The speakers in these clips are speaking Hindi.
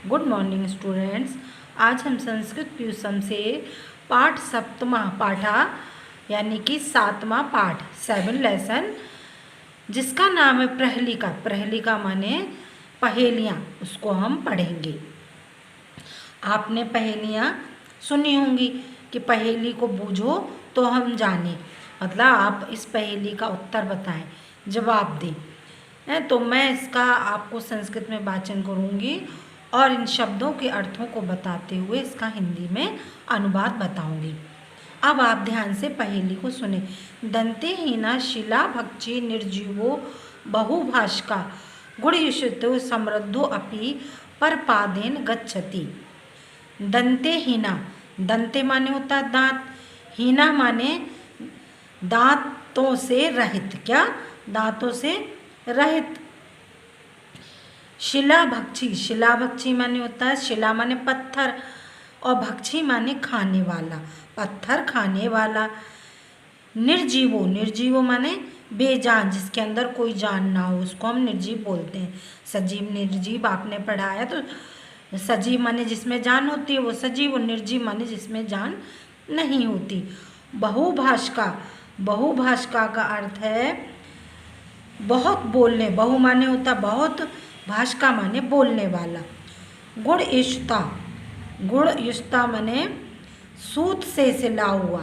Good morning students. आज हम संस्कृत प्यूसम से पाठ सप्तमा पाठा यानी कि 7वां पाठ 7 लेसन जिसका नाम है प्रहलिका। प्रहलिका माने पहेलियाँ, उसको हम पढ़ेंगे। आपने पहेलियाँ सुनी होंगी कि पहेली को बूझो तो हम जाने, मतलब आप इस पहेली का उत्तर बताएं, जवाब दें। तो मैं इसका आपको संस्कृत में वाचन करूँगी और इन शब्दों के अर्थों को बताते हुए इसका हिंदी में अनुवाद बताऊंगी। अब आप ध्यान से पहेली को सुने। दंतेहीना शिला भक्षी निर्जीवो बहुभाषका गुणयुषितो समृद्धो अपि परपादेन गच्छति। दंतेहीना, दंते माने होता है दांत, हीना माने दांतों से रहित। क्या? दांतों से रहित। शिला भक्षी, शिला भक्षी माने होता है, शिला माने पत्थर और भक्षी माने खाने वाला, पत्थर खाने वाला। निर्जीवो, निर्जीवो माने बेजान, जिसके अंदर कोई जान ना हो, उसको हम निर्जीव बोलते हैं। सजीव निर्जीव आपने पढ़ा है, तो सजीव माने जिसमें जान होती है वो सजीव, और निर्जीव माने जिसमें जान नहीं होती। बहुभाषका, बहुभाषका का अर्थ है बहुत बोलने, बहु माने होता बहुत, भाषका माने बोलने वाला। गुणयुष्ता, गुणयुष्ता माने सूत से सिला हुआ।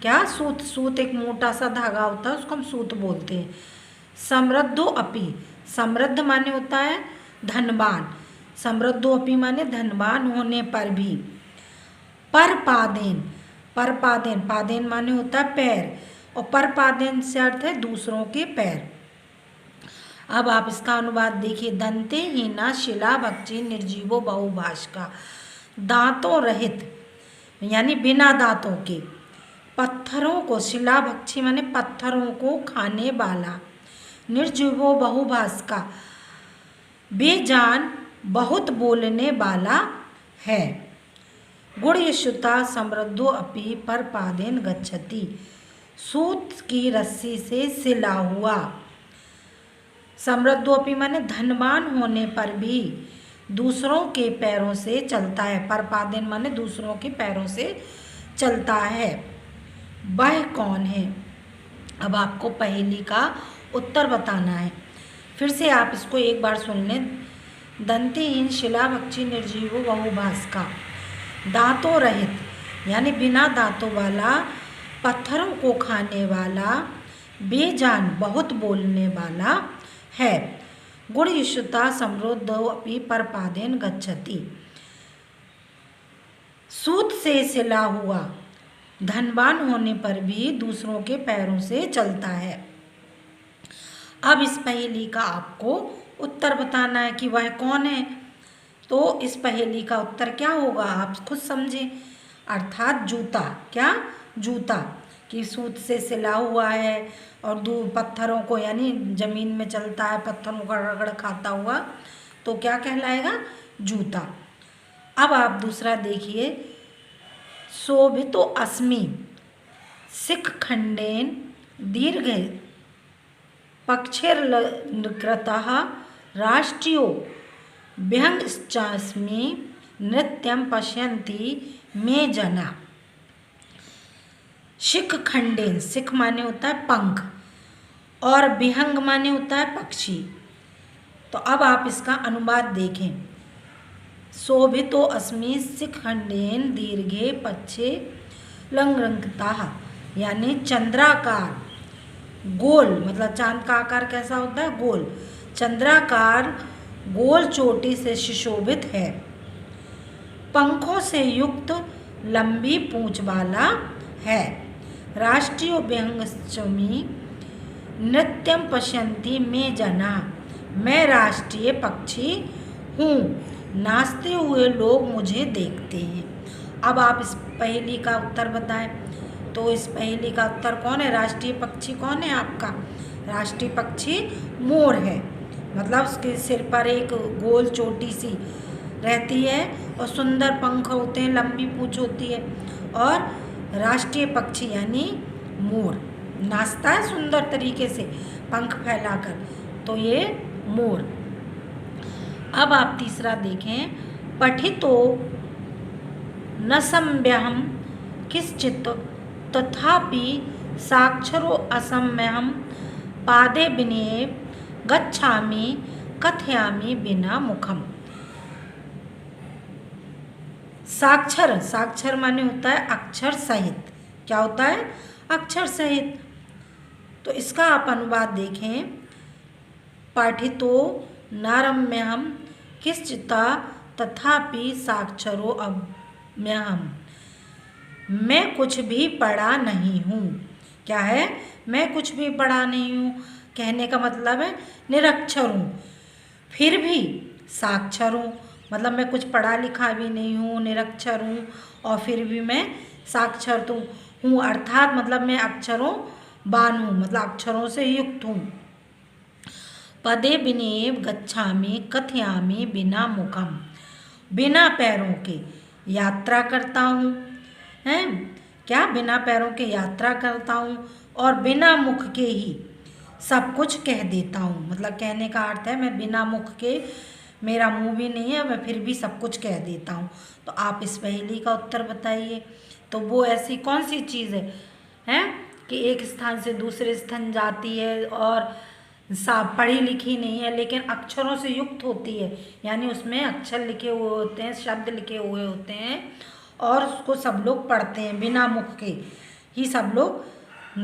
क्या? सूत, सूत एक मोटा सा धागा होता है, उसको हम सूत बोलते हैं। समृद्धो अपि, समृद्ध माने होता है धनवान, समृद्धो अपि माने धनवान होने पर भी। परपादेन, परपादेन, पादेन माने होता है पैर, और परपादेन से अर्थ है दूसरों के पैर। अब आप इसका अनुवाद देखिए। दंते हीना शिला भक्षी निर्जीवो बहुभाषका, दांतों रहित यानी बिना दांतों के, पत्थरों को, शिला भक्षी माने पत्थरों को खाने वाला, निर्जीवो बहुभाषका बेजान बहुत बोलने वाला है। गुणयुष्ता समृद्धो अपि परपादेन गच्छति, सूत की रस्सी से सिला हुआ। समृद्धोपि माने धनवान होने पर भी दूसरों के पैरों से चलता है। परपादेन माने दूसरों के पैरों से चलता है। वह कौन है? अब आपको पहेली का उत्तर बताना है। फिर से आप इसको एक बार सुन लें। दंतेहीन शिला भक्षी निर्जीवो बहुभाषका, दांतों रहित यानी बिना दांतों वाला, पत्थरों को खाने वाला, बेजान बहुत बोलने वाला है। गुणयुष्ता समृद्धो अपि परपादेन गच्छति, सूत से सिला हुआ, धनवान होने पर भी दूसरों के पैरों से चलता है। अब इस पहेली का आपको उत्तर बताना है कि वह कौन है। तो इस पहेली का उत्तर क्या होगा आप खुद समझें, अर्थात जूता। क्या? जूता, कि सूत से सिला हुआ है और पत्थरों को यानी जमीन में चलता है, पत्थरों का रगड़ खाता हुआ, तो क्या कहलाएगा? जूता। अब आप दूसरा देखिए। शोभितो अस्मि सिख खंडेन दीर्घ पक्षैर्लकृतः राष्ट्रियो व्यंग्यश्चास्मि नृत्यं पश्यन्ति मे जना। शिख खंडेन, सिख माने होता है पंख, और विहंग माने होता है पक्षी। तो अब आप इसका अनुवाद देखें। शोभितो अस्मि शिख खंडेन दीर्घे पक्षे लंग्रंकताः, यानी चंद्राकार, गोल, मतलब चांद का आकार कैसा होता है? गोल, चंद्राकार गोल चोटी से सुशोभित है। पंखों से युक्त लंबी पूंछ वाला है। राष्ट्रीय व्यंग्यश्चास्मि नृत्यं पश्यन्ति मे जना, मैं राष्ट्रीय पक्षी हूँ, नाचते हुए लोग मुझे देखते हैं। अब आप इस पहेली का उत्तर बताएं। तो इस पहेली का उत्तर कौन है? राष्ट्रीय पक्षी कौन है आपका? राष्ट्रीय पक्षी मोर है, मतलब उसके सिर पर एक गोल चोटी सी रहती है और सुंदर पंख होते हैं, लंबी पूंछ होती है, और राष्ट्रीय पक्षी यानी मोर नाचता है सुंदर तरीके से पंख फैलाकर, तो ये मोर। अब आप तीसरा देखें। पठितो न सम्यहं किश्चित् तथापि साक्षरो असम्यहं पादे विनये गच्छामि कथयामि बिना मुखम। साक्षर, साक्षर माने होता है अक्षर सहित। क्या होता है? अक्षर सहित। तो इसका आप अनुवाद देखें, पाठितो नारम्यहम किश्चिता तथापि साक्षरो अम्यहम। मैं कुछ भी पढ़ा नहीं हूँ। क्या है? मैं कुछ भी पढ़ा नहीं हूँ। कहने का मतलब है निरक्षर हूँ, फिर भी साक्षर हूँ। मतलब मैं कुछ पढ़ा लिखा भी नहीं हूँ, निरक्षर हूँ, और फिर भी मैं साक्षर तो हूँ। अर्थात मतलब मैं अक्षरों बान हूँ, मतलब अक्षरों से युक्त हूँ। पदे विनये गच्छामि कथयामि बिना मुखम। बिना पैरों के यात्रा करता हूँ। हैं? क्या? बिना पैरों के यात्रा करता हूँ और बिना मुख के ही सब कुछ कह देता हूँ। मतलब कहने का अर्थ है मैं बिना मुख के, मेरा मुंह भी नहीं है, मैं फिर भी सब कुछ कह देता हूँ। तो आप इस पहेली का उत्तर बताइए। तो वो ऐसी कौन सी चीज़ है, हैं कि एक स्थान से दूसरे स्थान जाती है और पढ़ी लिखी नहीं है लेकिन अक्षरों से युक्त होती है, यानी उसमें अक्षर लिखे हुए होते हैं, शब्द लिखे हुए होते हैं और उसको सब लोग पढ़ते हैं। बिना मुख के ही सब लोग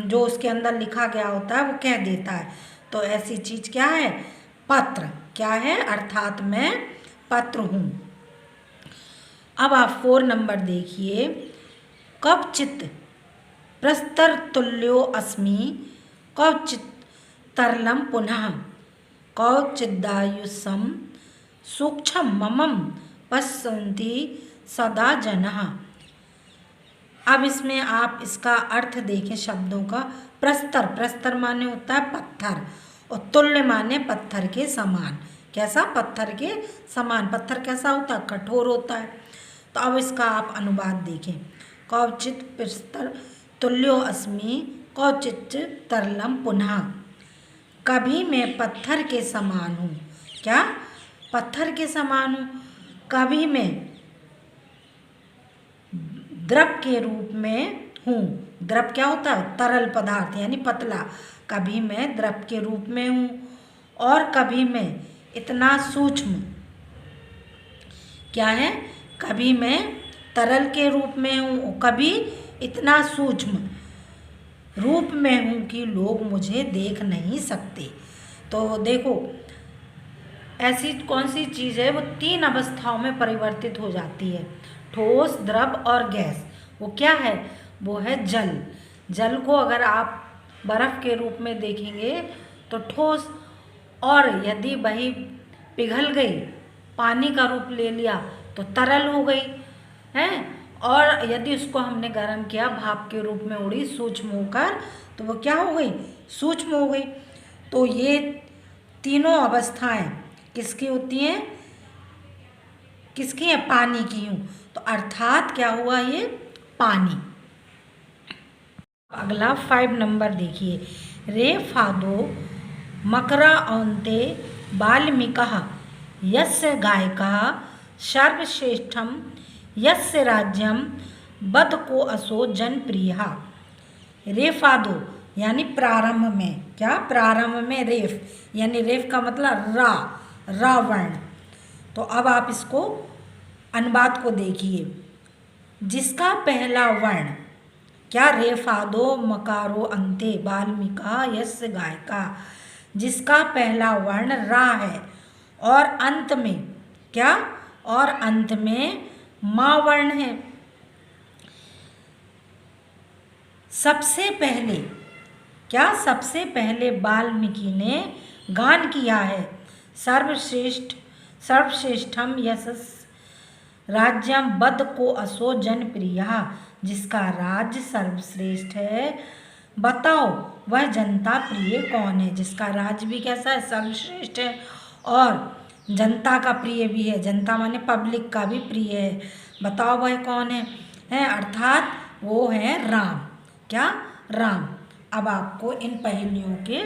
जो उसके अंदर लिखा गया होता है वो कह देता है। तो ऐसी चीज़ क्या है? पत्र। क्या है? अर्थात मैं पत्र हूँ। अब आप 4 नंबर देखिए। कवचित् प्रस्तर तुल्यो अस्मि कवचित् तरलम पुनः कवचिदायुषम सूक्ष्म ममम पश्यन्ति सदा जनः। अब इसमें आप इसका अर्थ देखें शब्दों का। प्रस्तर, प्रस्तर माने होता है पत्थर, और तुल्य माने पत्थर के समान। कैसा? पत्थर के समान। पत्थर कैसा होता है? कठोर होता है। तो अब इसका आप अनुवाद देखें। कवचित् प्रस्तर तुल्यो अस्मि कवचित् तरलम पुनः। कभी मैं पत्थर के समान हूँ। क्या? पत्थर के समान हूँ। कभी मैं द्रव के रूप में हूँ। द्रव क्या होता है? तरल पदार्थ यानी पतला। कभी मैं द्रव के रूप में हूँ और कभी मैं इतना सूक्ष्म। क्या है? कभी मैं तरल के रूप में हूँ, कभी इतना सूक्ष्म रूप में हूँ कि लोग मुझे देख नहीं सकते। तो देखो ऐसी कौन सी चीज़ है वो 3 अवस्थाओं में परिवर्तित हो जाती है, ठोस, द्रव और गैस। वो क्या है? वो है जल। जल को अगर आप बर्फ़ के रूप में देखेंगे तो ठोस, और यदि वही पिघल गई, पानी का रूप ले लिया तो तरल हो गई है, और यदि उसको हमने गर्म किया, भाप के रूप में उड़ी सूक्ष्म होकर, तो वो क्या हो गई? सूक्ष्म हो गई। तो ये तीनों अवस्थाएं किसकी होती हैं? किसकी है? पानी की हूँ। तो अर्थात क्या हुआ? ये पानी। अगला 5 नंबर देखिए। रे फादो मकरा औन्ते बाल्मीकः यस्य गायकः सर्वश्रेष्ठम यस्य राज्यम बद को असो जनप्रिय। रेफादो यानी प्रारंभ में। क्या? प्रारंभ में रेफ, यानी रेफ का मतलब रा वर्ण। तो अब आप इसको अनुवाद को देखिए। जिसका पहला वर्ण, क्या? रेफादो मकारो अंते बाल्मीका यस्य गायका। जिसका पहला वर्ण रा है और अंत में क्या? और अंत में मा वर्ण है। सबसे पहले क्या? सबसे पहले वाल्मीकि ने गान किया है सर्वश्रेष्ठम यश राज्यम बद को असो जनप्रिया। जिसका राज्य सर्वश्रेष्ठ है, बताओ वह जनता प्रिय कौन है? जिसका राज्य भी कैसा है? सर्वश्रेष्ठ है और जनता का प्रिय भी है। जनता माने पब्लिक का भी प्रिय है। बताओ वह कौन है? अर्थात वो है राम। क्या? राम। अब आपको इन पहेलियों के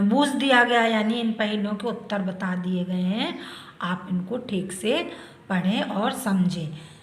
बूझ दिया गया, यानी इन पहेलियों के उत्तर बता दिए गए हैं। आप इनको ठीक से पढ़ें और समझें।